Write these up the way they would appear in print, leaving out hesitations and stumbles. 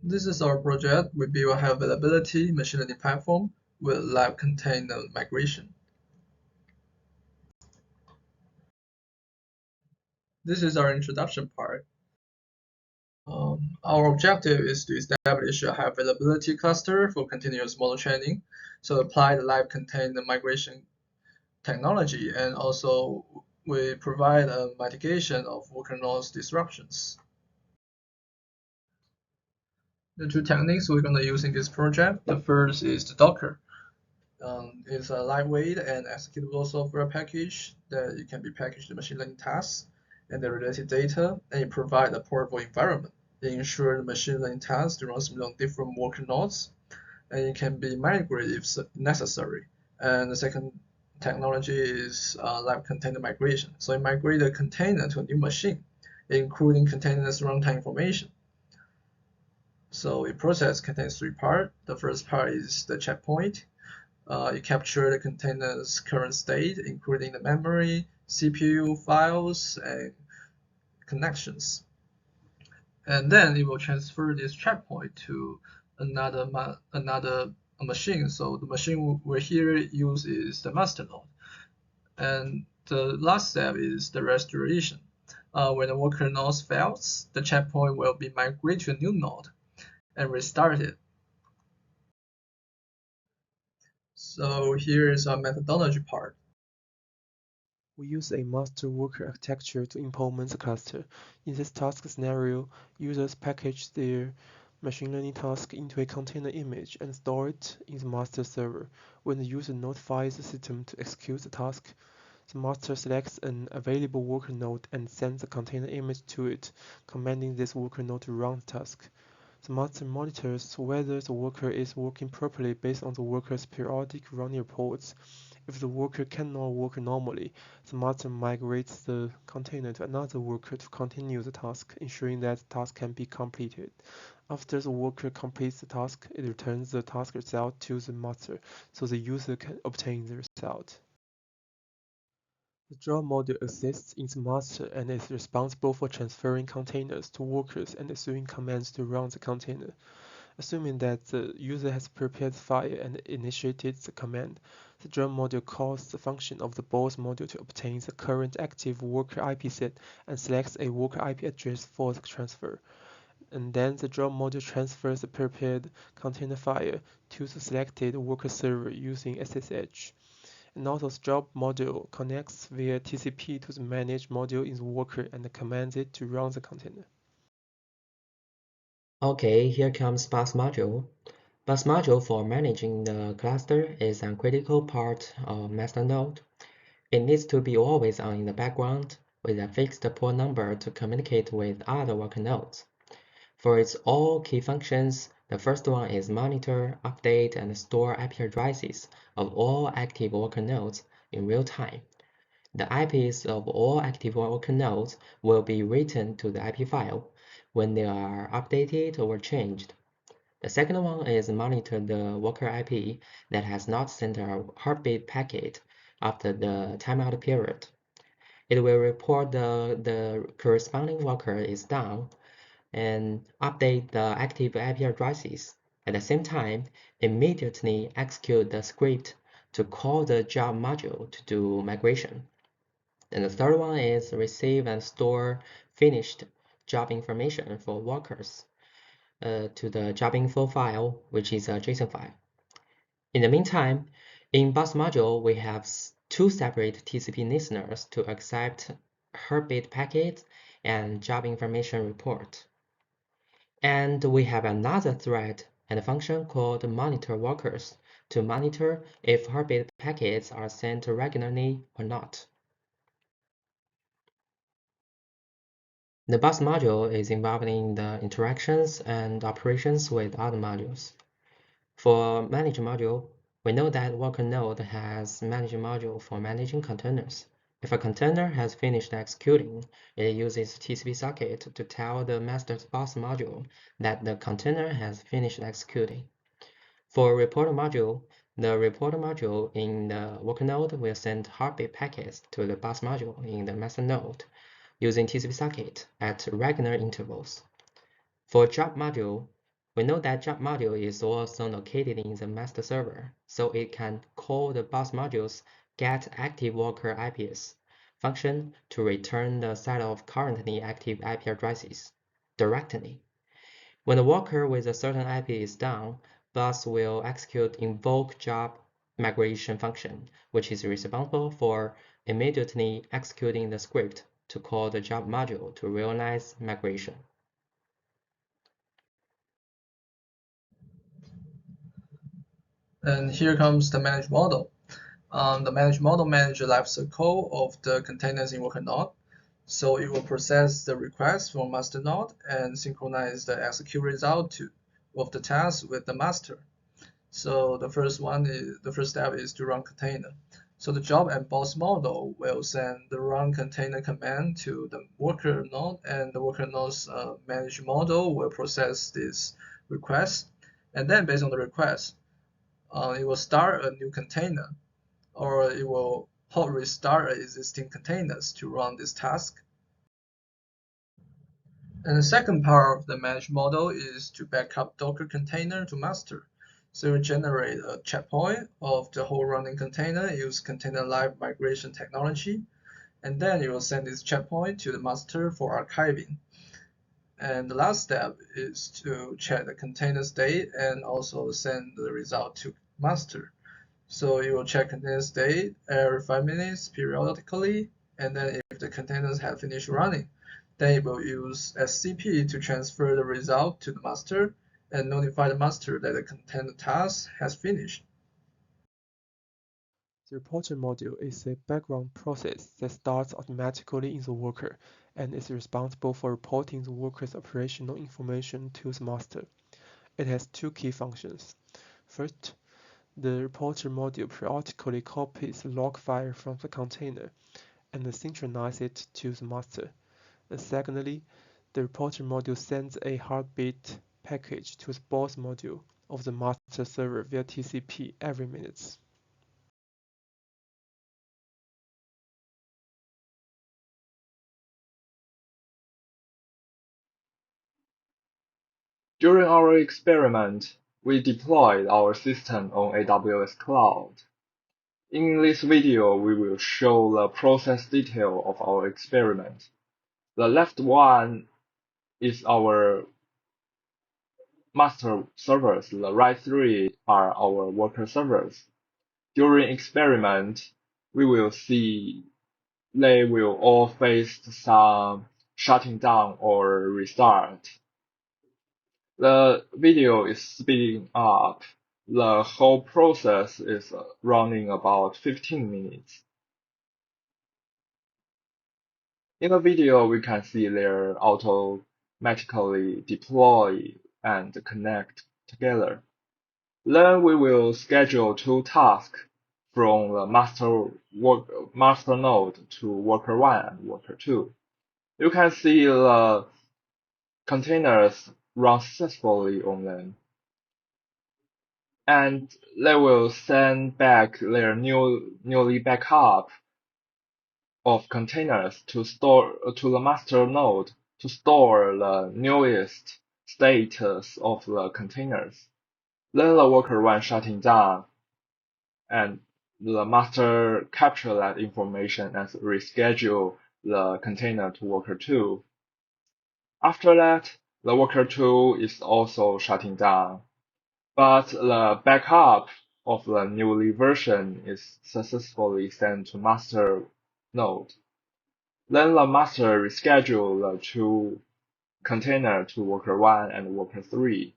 This is our project. We build a high availability machine learning platform with live container migration. This is our introduction part. Our objective is to establish a high availability cluster for continuous model training. So apply the live container migration technology, and also we provide a mitigation of worker nodes disruptions. The two techniques we're going to use in this project, the first is the Docker. It's a lightweight and executable software package that it can be packaged to machine learning tasks and the related data, and it provides a portable environment. It ensures the machine learning tasks run smoothly on different worker nodes, and it can be migrated if necessary. And the second technology is live container migration. So it migrates a container to a new machine, including container's runtime information. So a process contains three parts. The first part is the checkpoint. It captures the container's current state, including the memory, CPU, files, and connections. And then it will transfer this checkpoint to another machine. So the machine we here use is the master node. And the last step is the restoration. When the worker node fails, the checkpoint will be migrated to a new node and restarted. So here is our methodology part. We use a master worker architecture to implement the cluster. In this task scenario, users package their machine learning task into a container image and store it in the master server. When the user notifies the system to execute the task, the master selects an available worker node and sends the container image to it, commanding this worker node to run the task. The master monitors whether the worker is working properly based on the worker's periodic running reports. If the worker cannot work normally, the master migrates the container to another worker to continue the task, ensuring that the task can be completed. After the worker completes the task, it returns the task result to the master, so the user can obtain the result. The job module exists in the master and is responsible for transferring containers to workers and issuing commands to run the container. Assuming that the user has prepared the file and initiated the command, the job module calls the function of the boss module to obtain the current active worker IP set and selects a worker IP address for the transfer. And then the job module transfers the prepared container file to the selected worker server using SSH. And also the job module connects via TCP to the manage module in the worker and commands it to run the container. Okay, here comes bus module. Bus module for managing the cluster is a critical part of master node. It needs to be always on in the background with a fixed port number to communicate with other worker nodes. For its all key functions, the first one is monitor, update, and store IP addresses of all active worker nodes in real time. The IPs of all active worker nodes will be written to the IP file when they are updated or changed. The second one is monitor the worker IP that has not sent a heartbeat packet after the timeout period. It will report the corresponding worker is down and update the active IP addresses. At the same time, immediately execute the script to call the job module to do migration. And the third one is receive and store finished job information for workers to the job info file, which is a JSON file. In the meantime, in bus module, we have two separate TCP listeners to accept heartbeat packets and job information report. And we have another thread and a function called monitor workers to monitor if heartbeat packets are sent regularly or not. The bus module is involved in the interactions and operations with other modules. For manage module, we know that worker node has manage module for managing containers. If a container has finished executing, it uses TCP socket to tell the master's bus module that the container has finished executing. For reporter module, the reporter module in the worker node will send heartbeat packets to the bus module in the master node using TCP socket at regular intervals. For job module, We know that job module is also located in the master server, so it can call the bus module's getActiveWorker IPs function to return the set of currently active IP addresses directly. When the worker with a certain IP is done, bus will execute invoke job migration function, which is responsible for immediately executing the script to call the job module to realize migration. And here comes the managed model. The managed model manages the lifecycle of the containers in worker node. So it will process the request from master node and synchronize the execute result of the task with the master. So the first step is to run container. So the job and boss model will send the run container command to the worker node, and the worker node's managed model will process this request. And then based on the request, it will start a new container, or it will hot restart existing containers to run this task. And the second part of the managed model is to backup Docker container to master. So we generate a checkpoint of the whole running container, use container live migration technology, and then you will send this checkpoint to the master for archiving. And the last step is to check the container state and also send the result to master. So you will check container state every 5 minutes periodically, and then if the containers have finished running, then it will use SCP to transfer the result to the master and notify the master that the container task has finished. The reporter module is a background process that starts automatically in the worker and is responsible for reporting the worker's operational information to the master. It has two key functions. First, the reporter module periodically copies the log file from the container and synchronizes it to the master. And secondly, the reporter module sends a heartbeat package to the boss module of the master server via TCP every minute. During our experiment, we deployed our system on AWS Cloud. In this video, we will show the process detail of our experiment. The left one is our master servers. The right three are our worker servers. During experiment, we will see they will all face some shutting down or restart. The video is speeding up. The whole process is running about 15 minutes. In the video, we can see they automatically deploy and connect together. Then we will schedule two tasks from the master node to worker 1 and worker 2. You can see the containers run successfully on them, and they will send back their newly backup of containers to the master node to store the newest status of the containers. Then the worker 1 shutting down, and the master capture that information and reschedule the container to worker 2. After that, the worker 2 is also shutting down, but the backup of the newly version is successfully sent to master node. Then the master reschedule the two container to worker 1 and worker 3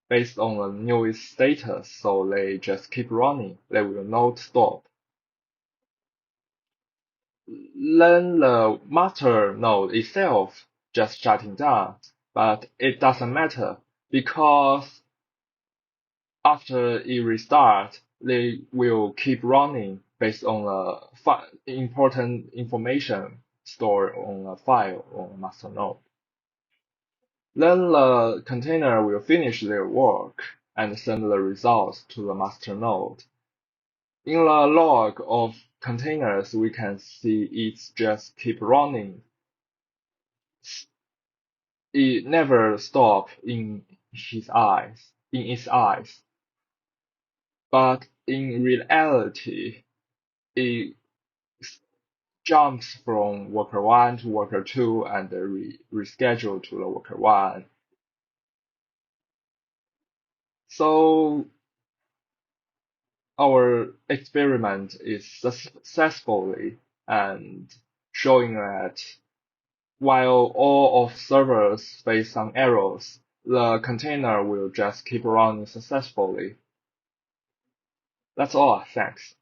based on the newest status, so they just keep running. They will not stop. Then the master node itself just shutting down, but it doesn't matter because after it restarts, they will keep running based on the important information stored on a file on the master node. Then the container will finish their work and send the results to the master node. In the log of containers, we can see it just keep running. It never stops in in its eyes. But in reality, it jumps from worker 1 to worker 2 and reschedule to the worker 1. So our experiment is successfully and showing that while all of servers face some errors, the container will just keep running successfully. That's all. Thanks.